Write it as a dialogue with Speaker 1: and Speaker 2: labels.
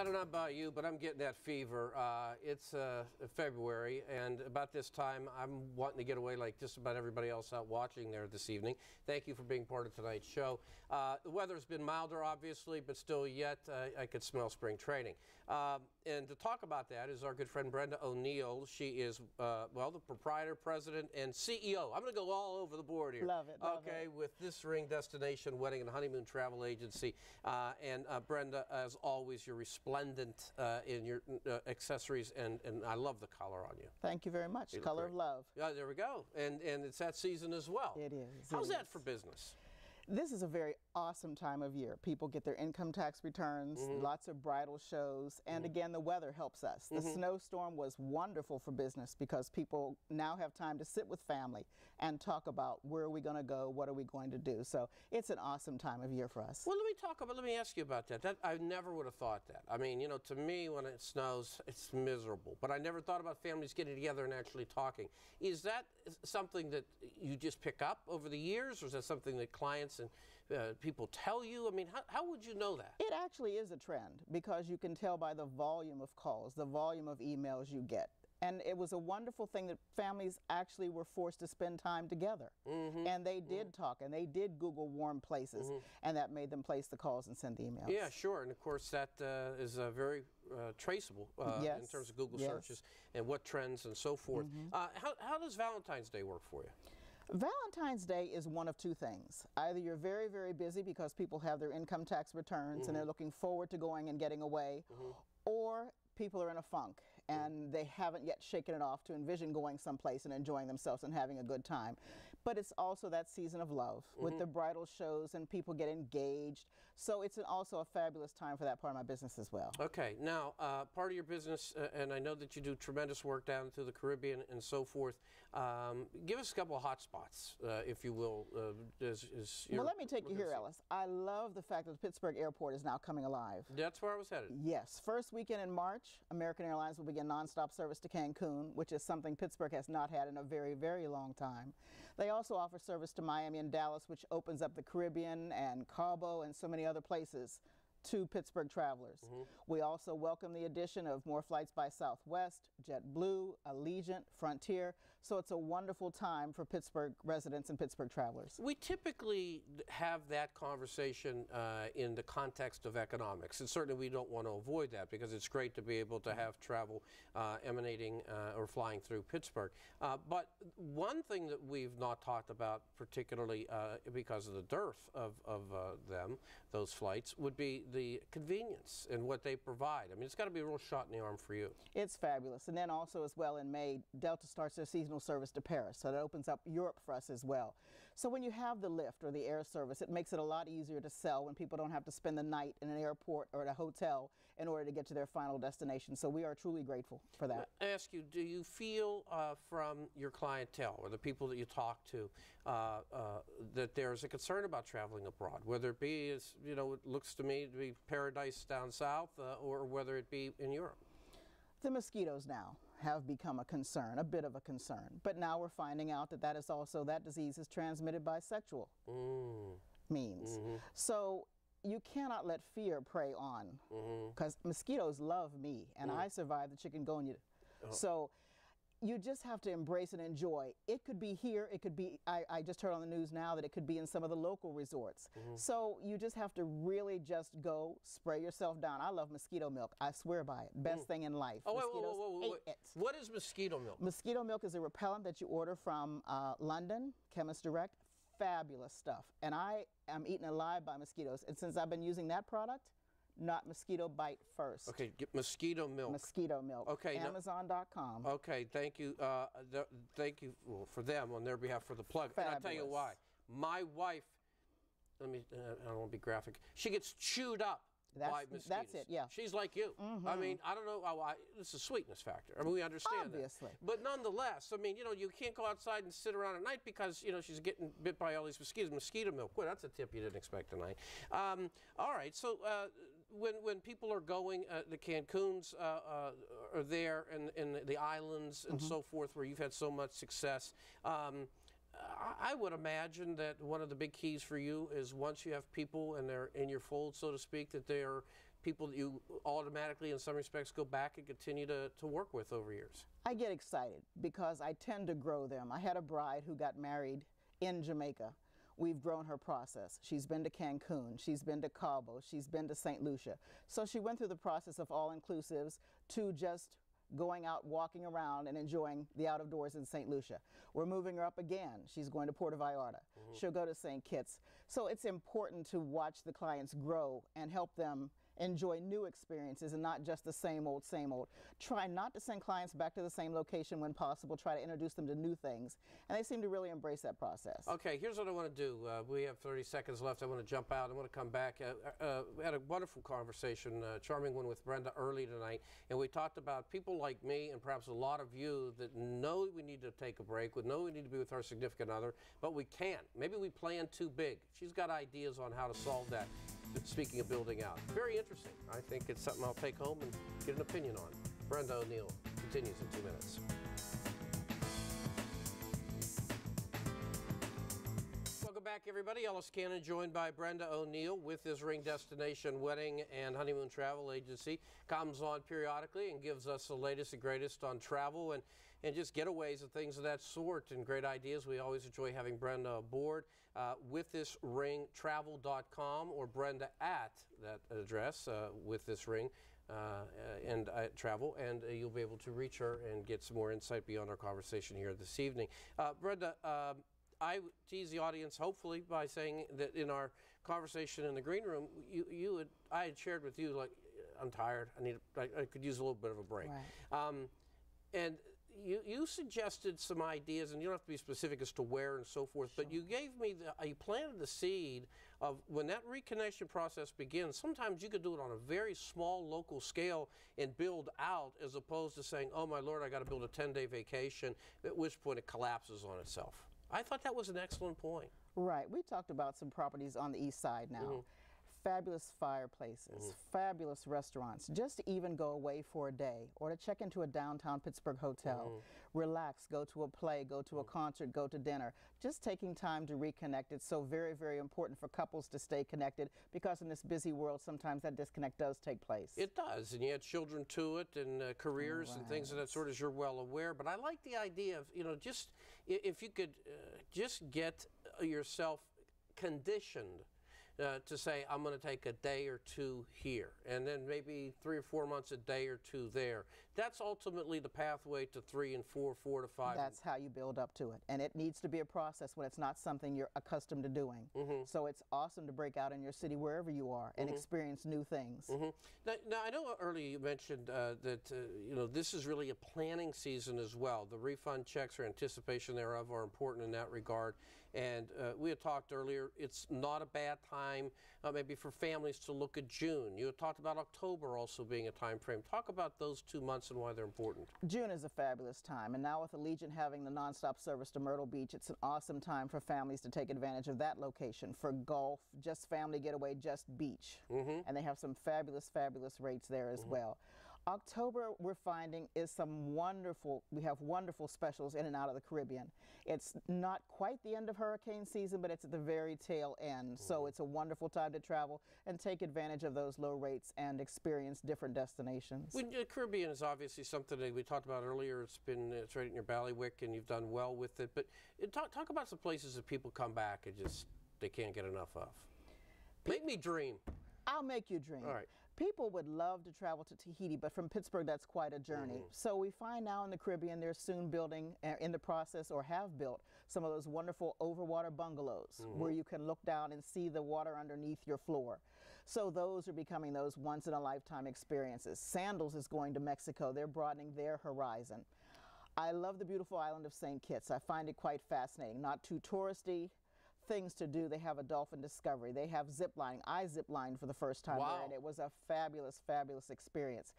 Speaker 1: I don't know about you, but I'm getting that fever. It's February, and about this time, I'm wanting to get away like just about everybody else out watching there this evening. Thank you for being part of tonight's show. The weather's been milder, obviously, but still yet I could smell spring training. And to talk about that is our good friend Brenda O'Neill. She is, well, the proprietor, president, and CEO. I'm going to go all over the board here.
Speaker 2: Love it. Love
Speaker 1: okay,
Speaker 2: it.
Speaker 1: with This Ring Destination Wedding and Honeymoon Travel Agency. And Brenda, as always, you're resplendent in your accessories, and I love the color on you.
Speaker 2: Thank you very much. Color of love.
Speaker 1: Yeah, there we go. And it's that season as well.
Speaker 2: It is.
Speaker 1: How's that for business?
Speaker 2: This is a very awesome time of year. People get their income tax returns, lots of bridal shows, and again, the weather helps us. The snowstorm was wonderful for business because people now have time to sit with family and talk about where are we going to go, what are we going to do. So it's an awesome time of year for us.
Speaker 1: Well, let me ask you about that. I never would have thought that. I mean, you know, to me, when it snows, it's miserable. But I never thought about families getting together and actually talking. Is that something that you just pick up over the years, or is that something that clients and people tell you? I mean, how would you know that?
Speaker 2: It actually is a trend because you can tell by the volume of calls, the volume of emails you get. And it was a wonderful thing that families actually were forced to spend time together. And they did talk, and they did Google warm places, and that made them place the calls and send the emails.
Speaker 1: Yeah, sure. And of course, that is very traceable in terms of Google searches and what trends and so forth. How does Valentine's Day work for you?
Speaker 2: Valentine's Day is one of two things. Either you're very, very busy because people have their income tax returns and they're looking forward to going and getting away, or people are in a funk and they haven't yet shaken it off to envision going someplace and enjoying themselves and having a good time. But it's also that season of love with the bridal shows and people get engaged. So it's also a fabulous time for that part of my business as well. Okay, now part of your business, and I know that you do tremendous work down through the Caribbean and so forth. Give us a couple of hot spots, if you will. Well, let me take you here, Ellis. I love the fact that the Pittsburgh airport is now coming alive.
Speaker 1: That's where I was headed.
Speaker 2: Yes, first weekend in March, American Airlines will begin nonstop service to Cancun, which is something Pittsburgh has not had in a very, very long time. They also offer service to Miami and Dallas, which opens up the Caribbean and Cabo and so many other places to Pittsburgh travelers. We also welcome the addition of more flights by Southwest, JetBlue, Allegiant, Frontier. So it's a wonderful time for Pittsburgh residents and Pittsburgh travelers. We typically have that conversation in the context of economics, and certainly we don't want to avoid that because it's great to be able to have travel emanating or flying through Pittsburgh. But one thing that we've not talked about, particularly because of the dearth of those flights, would be the convenience and what they provide. I mean, it's got to be a real shot in the arm for you. It's fabulous. And then also as well in May, Delta starts their seasonal service to Paris, so that opens up Europe for us as well. So when you have the lift or the air service, it makes it a lot easier to sell when people don't have to spend the night in an airport or at a hotel in order to get to their final destination. So we are truly grateful for that. I ask you, do you feel from your clientele or the people that you talk to that there's a concern about traveling abroad, whether it be, as you know, it looks to me to be paradise down south, or whether it be in Europe? The mosquitoes now have become a concern, a bit of a concern. But now we're finding out that that disease is transmitted by sexual means. So you cannot let fear prey on, because mosquitoes love me, and I survived the chikungunya. So you just have to embrace and enjoy. It could be here, it could be, I just heard on the news now that it could be in some of the local resorts. So you just have to really just go spray yourself down. I love mosquito milk. I swear by it. Best thing in life.
Speaker 1: Oh, wait. What is mosquito milk? Mosquito milk is a repellent that you order from London, Chemist Direct. Fabulous stuff. And I am eaten alive by mosquitoes. And since I've been using that product, not mosquito bite first. Okay, get mosquito milk. Mosquito milk. Okay. Amazon.com. Okay, thank you. Thank you for them on their behalf for the plug. Fabulous. And I'll tell you why. My wife, I don't want to be graphic, she gets chewed up by mosquitoes. That's it, yeah. She's like you. I mean, I don't know, it's a sweetness factor. I mean, we understand Obviously. That. But nonetheless, I mean, you know, you can't go outside and sit around at night because, you know, she's getting bit by all these mosquitoes. Mosquito milk, well, that's a tip you didn't expect tonight. All right, so when people are going, the Cancuns are there and the islands and so forth where you've had so much success, I would imagine that one of the big keys for you is once you have people and they're in your fold, so to speak, that they're
Speaker 3: people that you automatically, in some respects, go back and continue to work with over years?
Speaker 1: I get excited because I tend to grow them. I had a bride who got married in Jamaica. We've grown her process. She's been to Cancun, she's been to Cabo, she's been to St. Lucia. So she went through the process of all-inclusives to just going out, walking around, and enjoying the out of doors in St. Lucia. We're moving her up again. She's going to Puerto Vallarta. She'll go to St. Kitts. So it's important to watch the clients grow and help them enjoy new experiences and not just the same old, same old. Try not to send clients back to the same location when possible. Try to introduce them to new things. And they seem to really embrace that process.
Speaker 3: Okay, here's what I want to do. We have 30 seconds left. I want to jump out. I want to come back. We had a wonderful conversation, charming one with Brenda early tonight, and we talked about people like me and perhaps a lot of you that know we need to take a break, know we need to be with our significant other, but we can't. Maybe we plan too big. She's got ideas on how to solve that. Speaking of building out, very interesting. I think it's something I'll take home and get an opinion on. Brenda O'Neill continues in 2 minutes. Welcome back, everybody. Ellis Cannon joined by Brenda O'Neill with this Ring Destination Wedding and Honeymoon Travel Agency. Comes on periodically and gives us the latest and greatest on travel and just getaways and things of that sort and great ideas. We always enjoy having Brenda aboard. With this ring, travel.com or Brenda at that address with this ring and travel, and you'll be able to reach her and get some more insight beyond our conversation here this evening. Brenda, I tease the audience hopefully by saying that in our conversation in the green room, I had shared with you, like, I'm tired. I could use a little bit of a break.
Speaker 1: Right.
Speaker 3: And you suggested some ideas, and you don't have to be specific as to where and so forth,
Speaker 1: Sure.
Speaker 3: but you gave me, you planted the seed of when that reconnection process begins, sometimes you could do it on a very small local scale and build out as opposed to saying, oh my Lord, I got to build a 10-day vacation, at which point it collapses on itself. I thought that was an excellent point.
Speaker 1: Right. We talked about some properties on the east side now. Fabulous fireplaces, fabulous restaurants, just to even go away for a day or to check into a downtown Pittsburgh hotel, relax, go to a play, go to a concert, go to dinner, just taking time to reconnect. It's so very, very important for couples to stay connected because in this busy world, sometimes that disconnect does take place.
Speaker 3: It does, and you add children to it and careers and things of that sort, as you're well aware. But I like the idea of, just if you could just get yourself conditioned to say, I'm going to take a day or two here, and then maybe 3 or 4 months, a day or two there. That's ultimately the pathway to 3 and 4, 4 to 5.
Speaker 1: That's how you build up to it. And it needs to be a process when it's not something you're accustomed to doing. So it's awesome to break out in your city wherever you are and experience new things.
Speaker 3: Now, I know earlier you mentioned that this is really a planning season as well. The refund checks or anticipation thereof are important in that regard. And we had talked earlier, it's not a bad time maybe for families to look at June. You had talked about October also being a time frame. Talk about those 2 months and why they're important.
Speaker 1: June is a fabulous time, and now with Allegiant having the nonstop service to Myrtle Beach, it's an awesome time for families to take advantage of that location for golf, just family getaway, just beach. And they have some fabulous, fabulous rates there as well. October, we're finding, is we have wonderful specials in and out of the Caribbean. It's not quite the end of hurricane season, but it's at the very tail end. So it's a wonderful time to travel and take advantage of those low rates and experience different destinations.
Speaker 3: The Caribbean is obviously something that we talked about earlier. It's right in your bailiwick, and you've done well with it. But talk about some places that people come back and just, they can't get enough of. Make me dream.
Speaker 1: I'll make you dream.
Speaker 3: All right.
Speaker 1: People would love to travel to Tahiti, but from Pittsburgh, that's quite a journey. So we find now in the Caribbean, they're soon building, in the process, or have built, some of those wonderful overwater bungalows where you can look down and see the water underneath your floor. So those are becoming those once-in-a-lifetime experiences. Sandals is going to Mexico. They're broadening their horizon. I love the beautiful island of St. Kitts. I find it quite fascinating. Not too touristy. Things to do. They have a dolphin discovery. They have zip lining. I zip lined for the first time there, and it was a fabulous, fabulous experience.